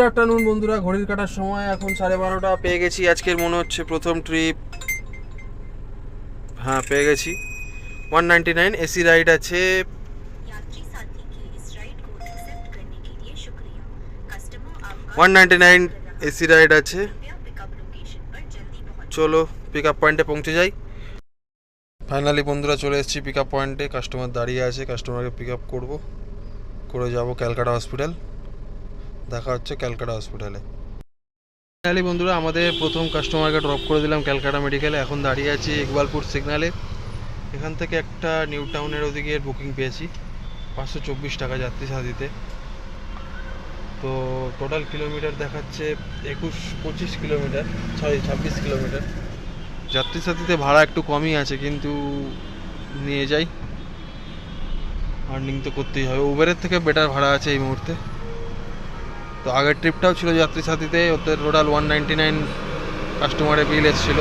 Good afternoon বন্ধুরা, ঘড়ির কাটার সময় এখন 12:30 পেয়ে গেছি। আজকের মনে হচ্ছে প্রথম ট্রিপ। হ্যাঁ, পেয়ে গেছি। 199 এসি রাইড আছে। 199 এসি রাইড আছে। চলো পিক আপ পয়েন্টে পৌঁছে যাই। ফাইনালি বন্ধুরা চলে এসেছি পিক আপ পয়েন্টে। কাস্টমার দাঁড়িয়ে আছে, কাস্টমারকে পিক আপ করবো, করে যাব ক্যালকাটা হসপিটাল। দেখা হচ্ছে ক্যালকাটা হসপিটালে। ফাইনালি বন্ধুরা আমাদের প্রথম কাস্টমারকে ড্রপ করে দিলাম ক্যালকাটা মেডিকেলে। এখন দাঁড়িয়ে আছি ইকবালপুর সিগনালে। এখান থেকে একটা নিউ টাউনের ওদিকে বুকিং পেয়েছি 524 টাকা যাত্রী সাথীতে। তো টোটাল কিলোমিটার দেখাচ্ছে 25 কিলোমিটার, 26 কিলোমিটার। যাত্রী সাথীতে ভাড়া একটু কমই আছে, কিন্তু নিয়ে যাই, আর্নিং তো করতেই হবে। উবেরের থেকে বেটার ভাড়া আছে এই মুহূর্তে। তো আগের ট্রিপটাও ছিল যাত্রী সাথীতে, ওদের টোটাল 199 কাস্টমারের বিল এসেছিল।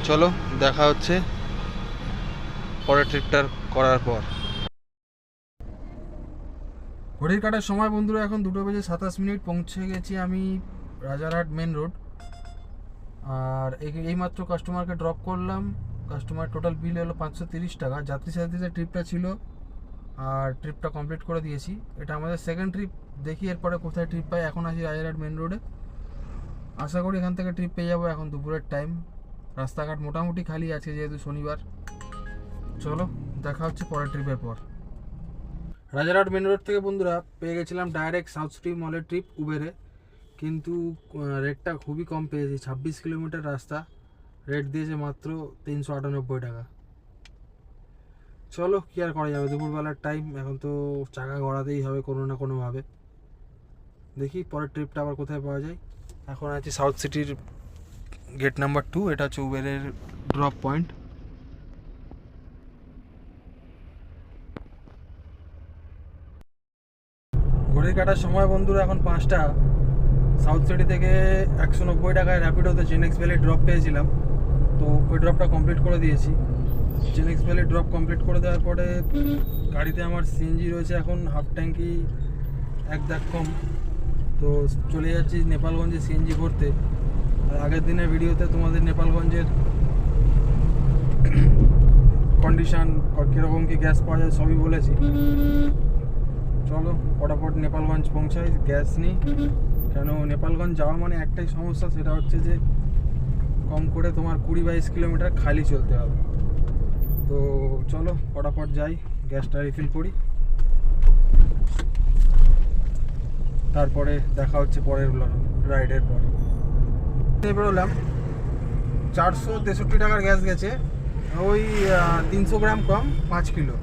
চলো দেখা হচ্ছে পরের ট্রিপটার করার পর। ঘড়ির কাটার সময় বন্ধুরা এখন 2:27 পৌঁছে গেছি আমি রাজারহাট মেন রোড। আর এইমাত্র কাস্টমারকে ড্রপ করলাম। কাস্টমার টোটাল বিল হলো 530 টাকা। যাত্রী সাথীতে ট্রিপটা ছিল আর ট্রিপটা কমপ্লিট করে দিয়েছি। এটা আমাদের সেকেন্ড ট্রিপ। দেখি এরপরে কোথায় ট্রিপ পাই। এখন আছি রাজারহাট মেন রোডে। আশা করি এখান থেকে ট্রিপ পেয়ে যাবো। এখন দুপুরের টাইম, রাস্তাঘাট মোটামুটি খালি আছে যেহেতু শনিবার। চলো দেখা হচ্ছে পরের ট্রিপের পর। রাজারহাট মেন রোড থেকে বন্ধুরা পেয়ে গেছিলাম ডাইরেক্ট সাউথ সিটি মলের ট্রিপ উবেরে, কিন্তু রেটটা খুবই কম পেয়েছি। 26 কিলোমিটার রাস্তা, রেট দিয়েছে মাত্র 398 টাকা। চলো কি আর করা যাবে, দুপুরবেলার টাইম, এখন তো চাকা গড়াতেই হবে কোনো না কোনোভাবে। দেখি পরের ট্রিপটা আবার কোথায় পাওয়া যায়। এখন আছি সাউথ সিটির গেট নাম্বার 2। এটা হচ্ছে উবেরের ড্রপ পয়েন্ট। ঘড়ির কাটার সময় বন্ধুরা এখন 5টা। সাউথ সিটি থেকে 190 টাকায় র্যাপিডোতে জেনেক্স ভ্যালি ড্রপ পেয়েছিলাম, তো ওই ড্রপটা কমপ্লিট করে দিয়েছি। জেনেক্স ভ্যালি ড্রপ কমপ্লিট করে দেওয়ার পরে গাড়িতে আমার সিএনজি রয়েছে এখন হাফ ট্যাঙ্কি, এক দাগ কম। তো চলে যাচ্ছি নেপালগঞ্জে সিএনজি ভরতে। আর আগের দিনের ভিডিওতে তোমাদের নেপালগঞ্জের কন্ডিশন, কীরকম কী গ্যাস পাওয়া যায় সবই বলেছি। চলো ফটাফট নেপালগঞ্জ পৌঁছাই, গ্যাস নিই। কেন নেপালগঞ্জ যাওয়া মানে একটাই সমস্যা, সেটা হচ্ছে যে কম করে তোমার 20-22 কিলোমিটার খালি চলতে হবে। তো চলো ফটাফট যাই, গ্যাসটা রিফিল করি, তারপরে দেখা হচ্ছে পরের রাইডের পর। বেরোলাম, 463 টাকার গ্যাস গেছে, ওই 300 গ্রাম কম, 5 কিলো।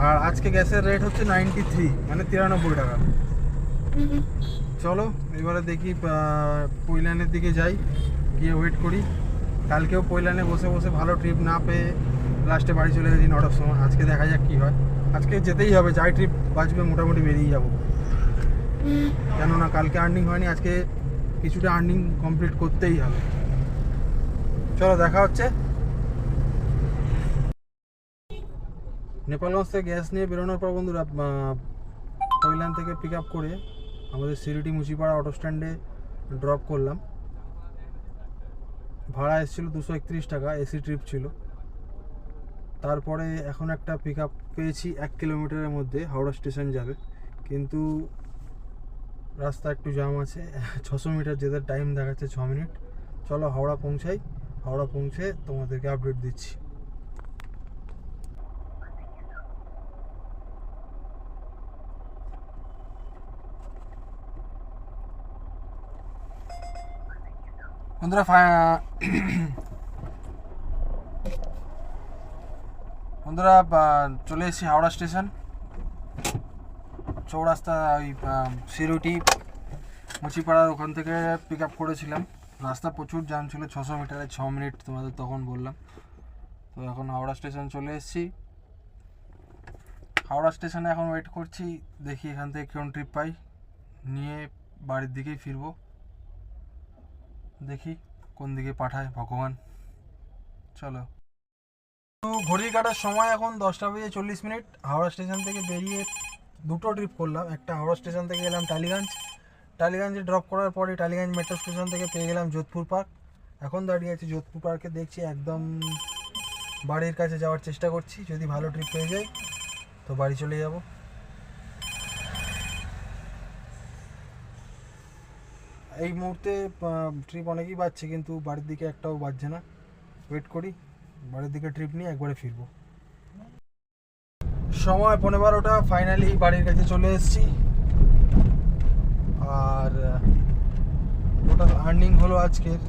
আর আজকে গ্যাসের রেট হচ্ছে 93, মানে 93 টাকা। চলো এবারে দেখি পৈলানের দিকে যাই, গিয়ে ওয়েট করি। কালকেও পৈলানে বসে বসে ভালো ট্রিপ না পেয়ে লাস্টে বাড়ি চলে গেছি 9টার সময়। আজকে দেখা যাক কী হয়। আজকে যেতেই হবে, যাই ট্রিপ বাঁচবে মোটামুটি বেরিয়ে যাব। কেননা কালকে আর্নিং হয়নি, আজকে কিছুটা আর্নিং কমপ্লিট করতেই হবে। চলো দেখা হচ্ছে। নেপালগঞ্জ থেকে গ্যাস নিয়ে বেরোনোর পর বন্ধুরা পৈলান থেকে পিক আপ করে আমাদের সিরিটি মুচিপাড়া অটো স্ট্যান্ডে ড্রপ করলাম। ভাড়া এসেছিল 231 টাকা, এসি ট্রিপ ছিল। তারপরে এখন একটা পিক আপ পেয়েছি 1 কিলোমিটারের মধ্যে, হাওড়া স্টেশন যাবে, কিন্তু রাস্তা একটু জ্যাম আছে। 600 মিটার যেতে টাইম দেখাচ্ছে 6 মিনিট। চলো হাওড়া পৌঁছাই, হাওড়া পৌঁছে তোমাদেরকে আপডেট দিচ্ছি। বন্ধুরা চলে এসেছি হাওড়া স্টেশন। চৌরাস্তা ওই সিরুটি মুচিপাড়ার ওখান থেকে পিক আপ করেছিলাম। রাস্তা প্রচুর জ্যাম ছিল, 600 মিটারে 6 মিনিট তোমাদের তখন বললাম। তো এখন হাওড়া স্টেশন চলে এসেছি। হাওড়া স্টেশনে এখন ওয়েট করছি, দেখি এখান থেকে কোন ট্রিপ পাই, নিয়ে বাড়ির দিকেই ফিরবো। দেখি কোন দিকে পাঠায় ভগবান। চলো। তো ঘড়ির কাটার সময় এখন 10টা বেজে 40 মিনিট। হাওড়া স্টেশন থেকে বেরিয়ে দুটো ট্রিপ করলাম। একটা হাওড়া স্টেশন থেকে গেলাম টালিগঞ্জে ড্রপ করার পরে টালিগঞ্জ মেট্রো স্টেশন থেকে পেয়ে গেলাম যোধপুর পার্ক। এখন দাঁড়িয়ে আছি যোধপুর পার্কে, দেখছি একদম বাড়ির কাছে যাওয়ার চেষ্টা করছি। যদি ভালো ট্রিপ পেয়ে যাই তো বাড়ি চলে যাব। এই মুহূর্তে ট্রিপ অনেকই বাজছে, কিন্তু বাড়ির দিকে একটাও বাজছে না। ওয়েট করি, বাড়ির দিকে ট্রিপ নিয়ে একবারে ফিরবো। সময় 12:15, ফাইনালি বাড়ির কাছে চলে এসেছি। আর টোটাল আর্নিং হলো আজকের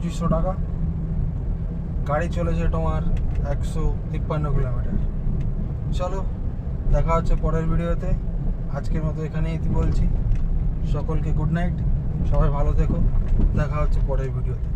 2500 টাকা। গাড়ি চলেছে তোমার 153 কিলোমিটার। চলো, দেখা হচ্ছে পরের ভিডিওতে। আজকের মতো এখানেই বলছি, সকলকে গুড নাইট, সবাই ভালো থেকো, দেখা হচ্ছে পরের ভিডিওতে।